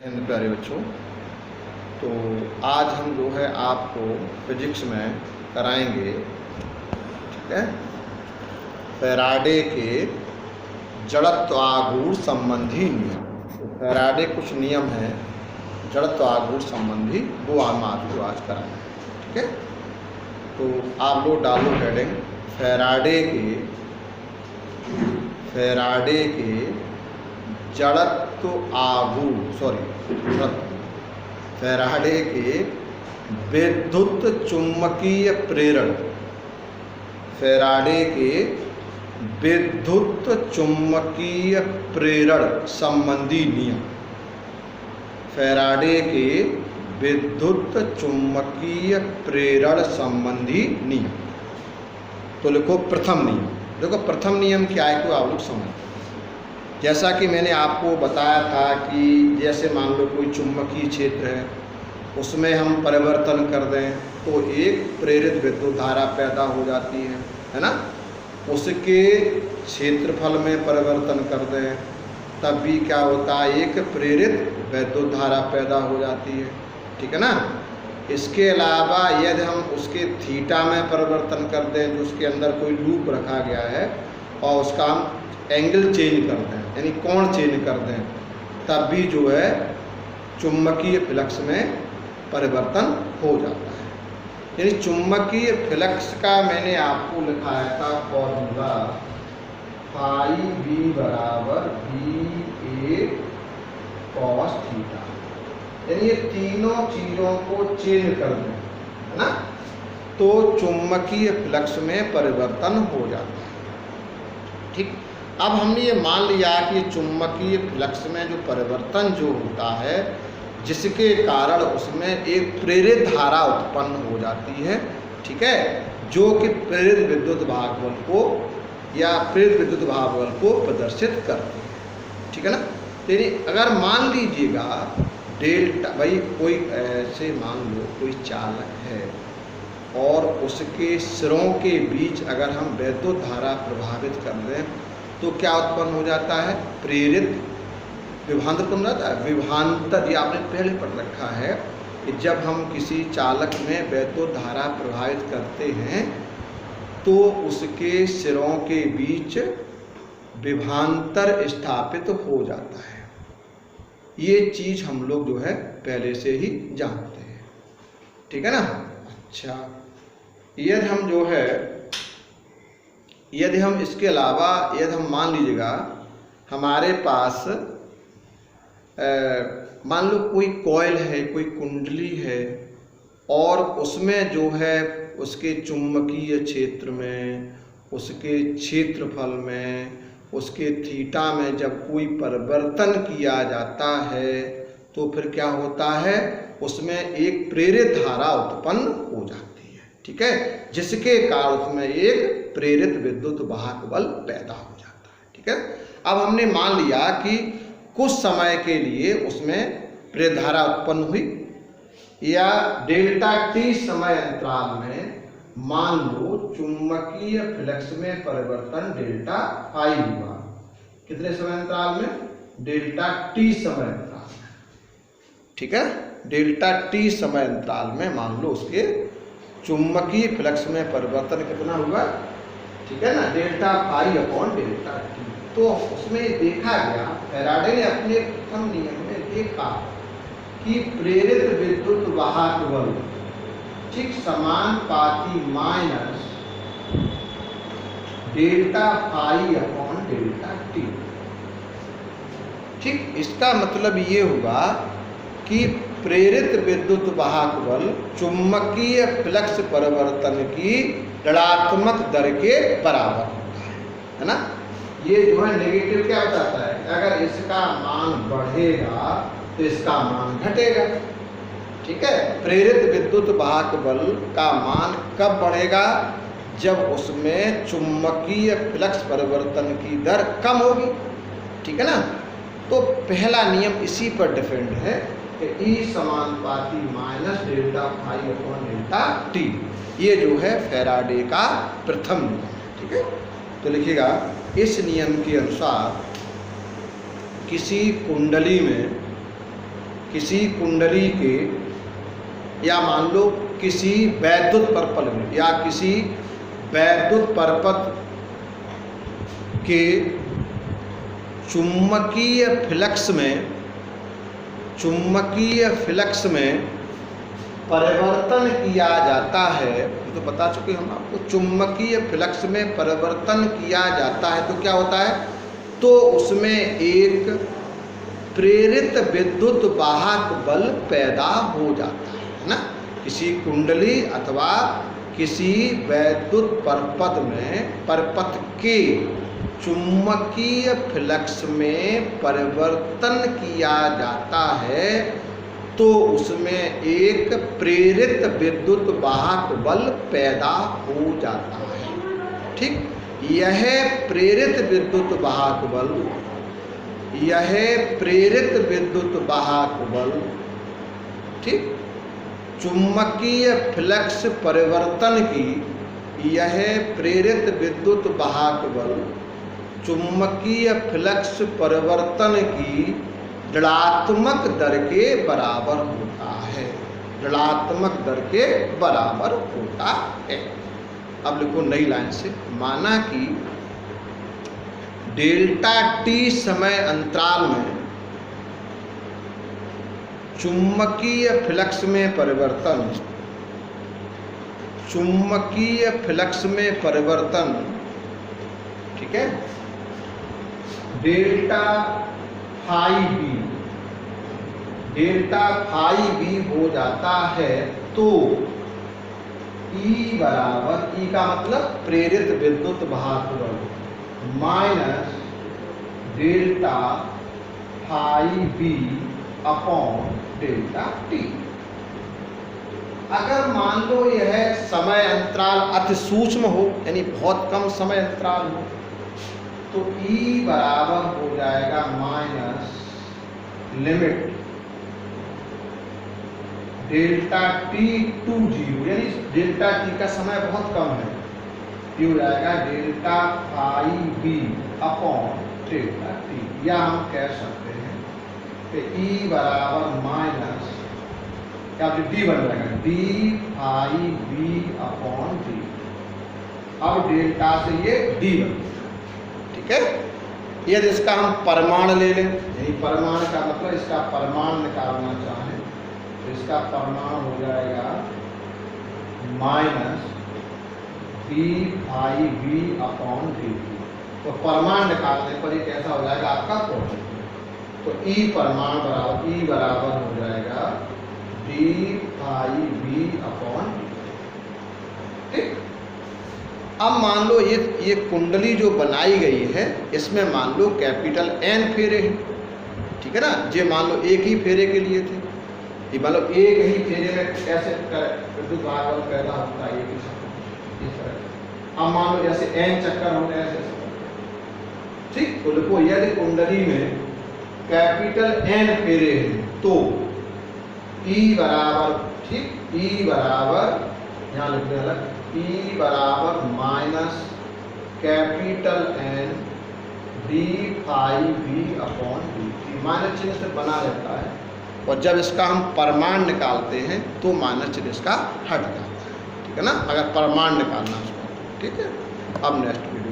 प्यारे बच्चों, तो आज हम जो है आपको फिजिक्स में कराएंगे, ठीक है, फैराडे के जड़त्व आघूर्ण संबंधी नियम। तो फैराडे कुछ नियम हैं जड़त्व आघूर्ण संबंधी, वो हम आपको आज कराएंगे, ठीक है। तो आप लोग डालो हेडिंग फैराडे के जड़त्व आघूर्ण फैराडे के विद्युत चुम्बकीय प्रेरण, फैराडे के विद्युत चुम्बकीय प्रेरण संबंधी नियम, फैराडे के विद्युत चुम्बकीय प्रेरण संबंधी नियम। तो लिखो प्रथम नियम। देखो प्रथम नियम क्या है तो आप लोग समझ। जैसा कि मैंने आपको बताया था कि जैसे मान लो कोई चुंबकीय क्षेत्र है, उसमें हम परिवर्तन कर दें तो एक प्रेरित विद्युत धारा पैदा हो जाती है ना। उसके क्षेत्रफल में परिवर्तन कर दें तब भी क्या होता है, एक प्रेरित विद्युत धारा पैदा हो जाती है, ठीक है ना। इसके अलावा यदि हम उसके थीटा में परिवर्तन कर दें, जो उसके अंदर कोई लूप रखा गया है और उसका हम एंगल चेंज कर दें, यानी कोण चेंज कर दें, तब भी जो है चुंबकीय फ्लक्स में परिवर्तन हो जाता है। यानी चुंबकीय फ्लक्स का मैंने आपको लिखाया था फॉर्मूला फाई बी बराबर बी ए कॉस थीटा। यानी ये तीनों चीज़ों को चेंज कर दें, है ना, तो चुंबकीय फ्लक्स में परिवर्तन हो जाता है, ठीक। अब हमने ये मान लिया कि चुंबकीय फ्लक्स में जो परिवर्तन जो होता है, जिसके कारण उसमें एक प्रेरित धारा उत्पन्न हो जाती है, ठीक है, जो कि प्रेरित विद्युत भागबल को या प्रेरित विद्युत भागबल को प्रदर्शित करती है, ठीक है ना। यानी अगर मान लीजिएगा डेल्टा, भाई कोई ऐसे मान लो कोई चालक है और उसके सिरों के बीच अगर हम विद्युत धारा प्रभावित कर दें तो क्या उत्पन्न हो जाता है, प्रेरित विभवांतर उत्पन्न हो जाता है। विभवांतर ये आपने पहले पढ़ रखा है कि जब हम किसी चालक में विद्युत धारा प्रभावित करते हैं तो उसके सिरों के बीच विभवांतर स्थापित हो जाता है। ये चीज़ हम लोग जो है पहले से ही जानते हैं, ठीक है ना। अच्छा, यदि हम जो है यदि हम इसके अलावा यदि हम मान लीजिएगा हमारे पास मान लो कोई कॉइल है, कोई कुंडली है, और उसमें जो है उसके चुंबकीय क्षेत्र में, उसके क्षेत्रफल में, उसके थीटा में जब कोई परिवर्तन किया जाता है तो फिर क्या होता है, उसमें एक प्रेरित धारा उत्पन्न हो जाती है, ठीक है, जिसके कारण उसमें एक प्रेरित विद्युत वाहक बल पैदा हो जाता है, ठीक है। अब हमने मान लिया कि कुछ समय के लिए उसमें प्रेरित धारा उत्पन्न हुई, या डेल्टा टी समय अंतराल में मान लो चुंबकीय फ्लक्स में परिवर्तन डेल्टा आई हुआ। कितने समय अंतराल में, डेल्टा टी समय अंतराल में, ठीक है, डेल्टा टी समय अंतराल में मान लो उसके चुंबकीय फ्लक्स में परिवर्तन कितना हुआ, ठीक है ना, delta pi upon delta T. तो उसमें देखा गया, फैराडे ने अपने प्रथम नियम में देखा कि प्रेरित विद्युत वाहक बल, ठीक, समानुपाती minus delta pi upon delta T, ठीक। इसका मतलब ये हुआ कि प्रेरित विद्युत वाहक बल चुंबकीय फ्लक्स परिवर्तन की ऋणात्मक दर के बराबर होता है ना। ये जो है नेगेटिव क्या बताता है, अगर इसका मान बढ़ेगा तो इसका मान घटेगा, ठीक है। प्रेरित विद्युत वाहक बल का मान कब बढ़ेगा, जब उसमें चुंबकीय फ्लक्स परिवर्तन की दर कम होगी, ठीक है ना। तो पहला नियम इसी पर डिपेंड है कि E समानुपाती minus delta phi upon delta T, ये जो है फैराडे का प्रथम नियम, ठीक है। तो लिखिएगा, इस नियम के अनुसार किसी कुंडली में किसी कुंडली के, या मान लो किसी वैद्युत पर्पल में, या किसी वैद्युत पर्पल के चुंबकीय फ्लक्स में परिवर्तन किया जाता है, तो बता चुके हम आपको, चुंबकीय फ्लक्स में परिवर्तन किया जाता है तो क्या होता है, तो उसमें एक प्रेरित विद्युत वाहक बल पैदा हो जाता है ना। किसी कुंडली अथवा किसी वैद्युत परपथ के चुंबकीय फ्लक्स में परिवर्तन किया जाता है तो उसमें एक प्रेरित विद्युत वाहक बल पैदा हो जाता है। ठीक, यह प्रेरित विद्युत वाहक बल ठीक, चुंबकीय फ्लक्स परिवर्तन की, यह प्रेरित विद्युत वाहक बल चुंबकीय फ्लक्स परिवर्तन की ऋणात्मक दर के बराबर होता है, ऋणात्मक दर के बराबर होता है। अब लिखो नई लाइन से, माना कि डेल्टा टी समय अंतराल में चुंबकीय फ्लक्स में परिवर्तन, ठीक है, डेल्टा फाई बी हो जाता है तो E बराबर, E का मतलब प्रेरित विद्युत वाहक बल, minus delta phi B upon delta T. अगर मान लो यह समय अंतराल अति सूक्ष्म हो, यानी बहुत कम समय अंतराल हो, तो E बराबर हो जाएगा minus limit delta T to 0, यानी डेल्टा टी का समय बहुत कम है, ये हो जाएगा delta phi B upon delta T. या हम कह सकते हैं कि E बराबर माइनस, क्या डी बन जाएगा D phi B upon D. अब डेल्टा से ये डी बन, ठीक है। यदि इसका हम परिमाण ले लें, यानी परिमाण का मतलब इसका परिमाण निकालना चाहें तो इसका परिमाण हो जाएगा minus d phi B upon d. तो परिमाण निकालने पर ये कैसा हो जाएगा आपका कोण, तो ई परिमाण बराबर, ई बराबर हो जाएगा D phi B upon d. ठीक, अब मान लो ये कुंडली जो बनाई गई है इसमें मान लो कैपिटल N फेरे हैं, ठीक है ना। ये मान लो एक ही फेरे के लिए थे, ये मान लो एक ही फेरे में कैसे विद्युत वाहक बल पैदा होता है, इस तरह। अब मान लो जैसे N चक्कर हो गए ऐसे, ठीक। तो देखो यदि कुंडली में कैपिटल N फेरे हैं तो E बराबर, ठीक, E बराबर यहाँ लिखने वाला E बराबर minus capital N d phi B upon d. Minus चिन्ह से बना रहता है और जब इसका हम परिमाण निकालते हैं तो माइनस चिन्ह इसका हट जाता है, ठीक है ना, अगर परिमाण निकालना है उसको, ठीक है। अब नेक्स्ट वीडियो